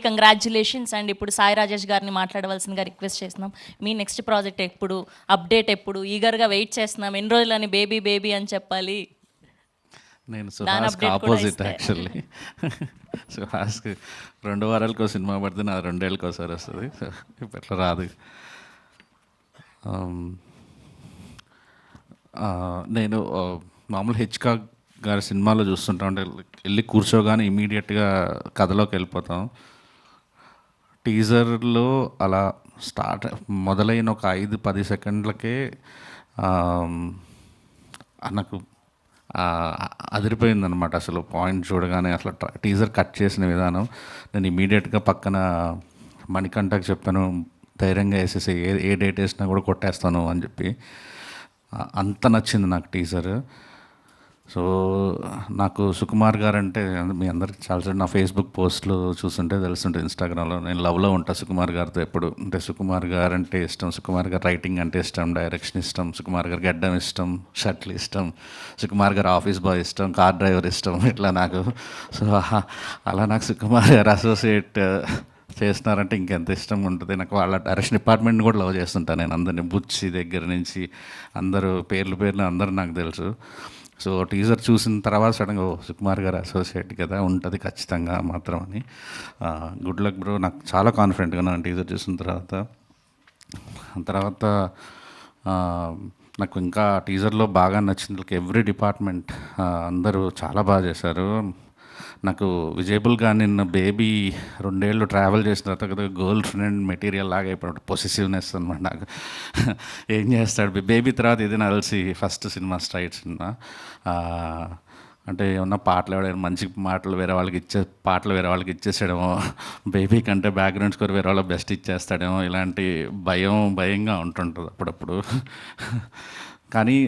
Congratulations. And ఇప్పుడు సాయి రాజేష్ గారిని మాట్లాడవలసిందిగా రిక్వెస్ట్ చేస్తున్నాం. మీ నెక్స్ట్ ప్రాజెక్ట్ ఎప్పుడు, అప్డేట్ ఎప్పుడు? ఈగర్గా వెయిట్ చేస్తున్నాం. ఎన్ని రోజులని బేబీ బేబీ అని చెప్పాలి. నేను దాని సుహాస్కి update కూడా ఆపోజిట్ ఇస్తే. యాక్చువల్లీ. సుహాస్కి 2 వారాలకు సినిమా పడితే నా 2 ఏళ్ళకి ఒకసారి వస్తుంది. సో ఇప్పుడు అట్లా రాదు. నేను మామూలు హిచ్కాక్ గారి సినిమాలో చూస్తుంటా ఉంటే వెళ్ళి కూర్చోగానే ఇమీడియట్గా కథలోకి వెళ్ళిపోతాం. టీజర్లో అలా మొదలైన ఒక 5-10 సెకండ్లకే నాకు అదిరిపోయిందనమాట. అసలు పాయింట్ చూడగానే అసలు టీజర్ కట్ చేసిన విధానం నేను ఇమీడియట్గా పక్కన మణికంఠకి చెప్పాను, ధైర్యంగా వేసేసి ఏ డేట్ వేసినా కూడా కొట్టేస్తాను అని చెప్పి. అంత నచ్చింది నాకు టీజర్. సో నాకు సుకుమార్ గారు అంటే మీ అందరికి చాలాసార్లు నా ఫేస్బుక్ పోస్ట్లు చూస్తుంటే తెలుస్తుంటే ఇన్స్టాగ్రామ్లో నేను లవ్లో ఉంటాను సుకుమార్ గారితో ఎప్పుడు. అంటే సుకుమార్ గారు అంటే ఇష్టం, సుకుమార్ గారు రైటింగ్ అంటే ఇష్టం, డైరెక్షన్ ఇష్టం, సుకుమార్ గారు గడ్డం ఇష్టం, షర్ట్లు ఇష్టం, సుకుమార్ గారు ఆఫీస్ బాయ్ ఇష్టం, కార్ డ్రైవర్ ఇష్టం, ఇట్లా నాకు. సో అలా నాకు సుకుమార్ గారు అసోసియేట్ చేస్తున్నారంటే ఇంకెంత ఇష్టం ఉంటుంది నాకు. వాళ్ళ డైరెక్షన్ డిపార్ట్మెంట్ కూడా లవ్ చేస్తుంటాను నేను. అందరినీ బుచ్చి దగ్గర నుంచి అందరూ పేర్లు అందరూ నాకు తెలుసు. సో టీజర్ చూసిన తర్వాత సడన్గా సుకుమార్ గారు అసోసియేట్ కదా, ఉంటుంది ఖచ్చితంగా మాత్రం అని. Good luck bro. నాకు చాలా కాన్ఫిడెంట్గా ఉన్నాను టీజర్ చూసిన తర్వాత. నాకు ఇంకా టీజర్లో బాగా నచ్చింది ఎవ్రీ డిపార్ట్మెంట్ అందరూ చాలా బాగా చేశారు. నాకు విజయబుల్ గా నిన్న బేబీ 2 ఏళ్ళు ట్రావెల్ చేసిన తర్వాత కదా గర్ల్ ఫ్రెండ్ మెటీరియల్ లాగా అయిపోయాడు. పొసెసివ్నెస్ అనమాట నాకు. ఏం చేస్తాడు బేబీ తర్వాత ఇది నాకు తెలిసి ఫస్ట్ సినిమా స్ట్రైట్ సినిమా. అంటే ఏమన్నా మంచి పాటలు వేరే వాళ్ళకి ఇచ్చేసాడేమో, బేబీ కంటే బ్యాక్గ్రౌండ్ స్కోర్ వేరే వాళ్ళకి బెస్ట్ ఇచ్చేస్తాడేమో, ఇలాంటి భయంగా ఉంటుంటుంది అప్పుడప్పుడు. కానీ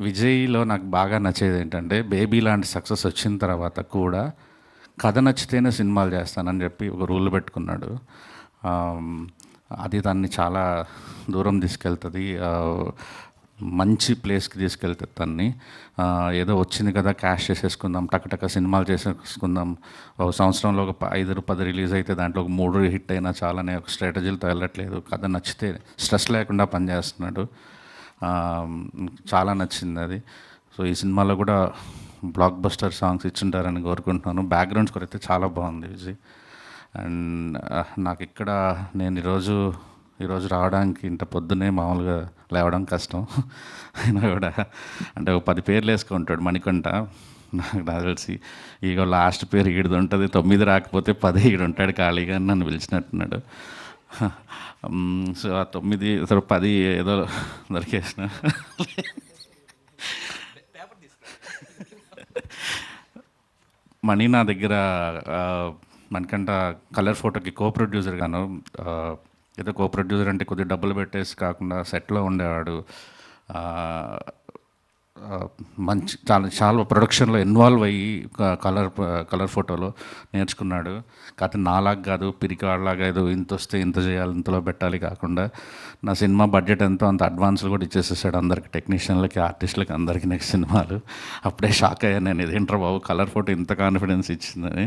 విజయ్లో నాకు బాగా నచ్చేది ఏంటంటే బేబీ లాంటి సక్సెస్ వచ్చిన తర్వాత కూడా కథ నచ్చితేనే సినిమాలు చేస్తానని చెప్పి ఒక రూల్ పెట్టుకున్నాడు. అది దాన్ని చాలా దూరం తీసుకెళ్తుంది, మంచి ప్లేస్కి తీసుకెళ్తుంది తన్ని. ఏదో వచ్చింది కదా క్యాష్ చేసేసుకుందాం, టక సినిమాలు చేసేసుకుందాం, ఒక సంవత్సరంలో ఒక 5-10 రిలీజ్ అయితే దాంట్లో ఒక 3 హిట్ అయినా చాలానే ఒక స్ట్రాటజీలతో వెళ్ళట్లేదు. కథ నచ్చితే స్ట్రెస్ లేకుండా పనిచేస్తున్నాడు. చాలా నచ్చింది అది. సో ఈ సినిమాలో కూడా బ్లాక్ బస్టర్ సాంగ్స్ ఇచ్చుంటారని కోరుకుంటున్నాను. బ్యాక్గ్రౌండ్ స్కోర్ అయితే చాలా బాగుంది విజయ్. అండ్ నాకు ఇక్కడ నేను ఈరోజు రావడానికి ఇంత పొద్దున్నే మామూలుగా లేవడం కష్టం. అయినా కూడా అంటే ఒక 10 పేర్లు వేసుకుంటాడు మణికంఠ. నాకు తెలిసి ఇక లాస్ట్ పేరు ఈడిది ఉంటుంది, 9 రాకపోతే 10 ఈడు ఉంటాడు ఖాళీగా అని నన్ను పిలిచినట్టున్నాడు. సో ఆ 9 10 ఏదో దొరికేసిన. మణి నా దగ్గర మనకంట కలర్ ఫోటోకి ప్రొడ్యూసర్ గాను, ఏదో ప్రొడ్యూసర్ అంటే కొద్దిగా డబ్బులు పెట్టేసి కాకుండా సెట్లో ఉండేవాడు. మంచి చాలా ప్రొడక్షన్లో ఇన్వాల్వ్ అయ్యి కలర్ ఫోటోలో నేర్చుకున్నాడు. కాకపోతే నాలాగా కాదు, పిరికాడలాగా ఏదో ఇంత వస్తే ఇంత చేయాలి, ఇంతలో పెట్టాలి కాకుండా నా సినిమా బడ్జెట్ ఎంతో అంత అడ్వాన్స్లు కూడా ఇచ్చేసేసాడు అందరికి, టెక్నీషియన్లకి, ఆర్టిస్టులకి, అందరికీ నెక్స్ట్ సినిమాలు. అప్పుడే షాక్ అయ్యాను నేను, ఇదేంట్రా బాబు కలర్ ఫోటో ఇంత కాన్ఫిడెన్స్ ఇచ్చిందని.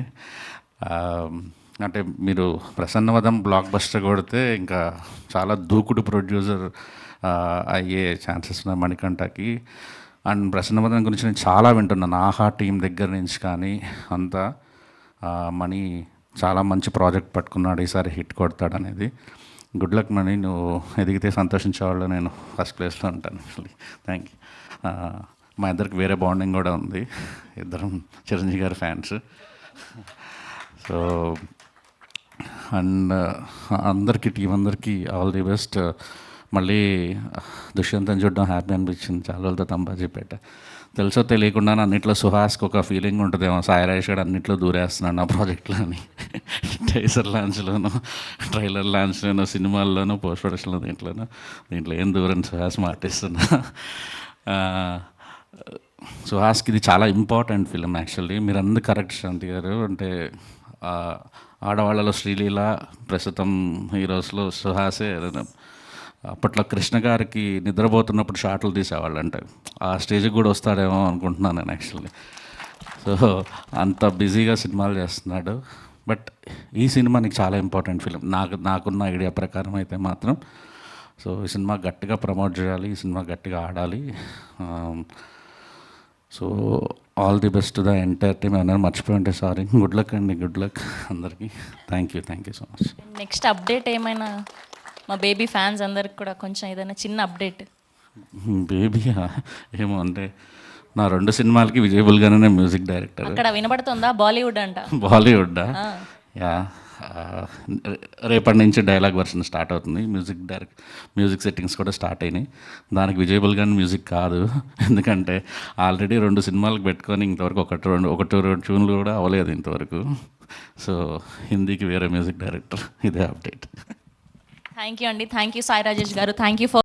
అంటే మీరు ప్రసన్నవదం బ్లాక్ బస్టర్ కొడితే ఇంకా చాలా దూకుడు ప్రొడ్యూసర్ అయ్యే ఛాన్సెస్ ఉన్నాయి మణికంఠకి. అండ్ ప్రసన్నవదం గురించి నేను చాలా వింటున్నాను, ఆహా టీం దగ్గర నుంచి కానీ అంతా. మణి చాలా మంచి ప్రాజెక్ట్ పట్టుకున్నాడు, ఈసారి హిట్ కొడతాడు అనేది. గుడ్ లక్ మణి, నువ్వు ఎదిగితే సంతోషించేవాళ్ళు నేను ఫస్ట్ ప్లేస్లో ఉంటాను. Thank you. మా ఇద్దరికి వేరే బాండింగ్ కూడా ఉంది, ఇద్దరం చిరంజీవి గారి ఫ్యాన్స్. సో అండ్ అందరికీ టీం అందరికీ ఆల్ ది బెస్ట్. మళ్ళీ దుష్యంతం చూడడం హ్యాపీ అనిపించింది, చాలా రోజులతో తంబాజీపేట. తెలుసో తెలియకుండా అన్నింటిలో సుహాస్కి ఒక ఫీలింగ్ ఉంటుందేమో, సాయి రాజేష్ గారు అన్నింటిలో దూరేస్తున్నాడు నా ప్రాజెక్టులో అని. టైజర్ లాంచ్లోనూ, ట్రైలర్ లాంచ్లోనూ, సినిమాల్లోనూ, పోస్ట్ ప్రొడక్షన్లో, దీంట్లో ఏం దూరం సుహాస్ మాటిస్తున్నా. సుహాస్కి ఇది చాలా ఇంపార్టెంట్ ఫిలిం యాక్చువల్లీ. మీరు అందరూ కరెక్ట్ శాంతి గారు. అంటే ఆడవాళ్ళలో శ్రీలీల, ప్రస్తుతం హీరోస్లో సుహాసే. అప్పట్లో కృష్ణ గారికి నిద్రపోతున్నప్పుడు షాట్లు తీసేవాళ్ళు, అంటే ఆ స్టేజ్కి కూడా వస్తాడేమో అనుకుంటున్నాను నేను యాక్చువల్లీ. సో అంత బిజీగా సినిమాలు చేస్తున్నాడు. బట్ ఈ సినిమా నీకు చాలా ఇంపార్టెంట్ ఫిలిం నాకున్న ఐడియా ప్రకారం అయితే మాత్రం. సో ఈ సినిమా గట్టిగా ప్రమోట్ చేయాలి, ఈ సినిమా గట్టిగా ఆడాలి. So all the best the entire team. ఏమన్నా మర్చిపోయి ఉంటే సారీ. గుడ్ లక్ అండి, గుడ్ లక్ అందరికీ. Thank you so much. Next update ఏమైనా మా బేబీ ఫ్యాన్స్ అందరికి కూడా కొంచెం ఏదైనా చిన్న అప్డేట్? బేబీయా ఏమో అంటే నా 2 సినిమాలకి విజయబుల్గానే మ్యూజిక్ డైరెక్టర్. అక్కడ వినబడుతుందా బాలీవుడ్ అంట? బాలీవుడ్డా? యా, రేపటి నుంచి డైలాగ్ వర్షన్ స్టార్ట్ అవుతుంది. మ్యూజిక్ సెట్టింగ్స్ కూడా స్టార్ట్ అయినాయి. దానికి విజయబుల్గానే మ్యూజిక్ కాదు, ఎందుకంటే ఆల్రెడీ 2 సినిమాలకు పెట్టుకొని ఇంతవరకు ఒకటి రెండు ట్యూన్లు కూడా అవ్వలేదు ఇంతవరకు. సో హిందీకి వేరే మ్యూజిక్ డైరెక్టర్. ఇదే అప్డేట్. థ్యాంక్ యూ అండి. థ్యాంక్ యూ సాయి రాజేష్ గారు. Thank you for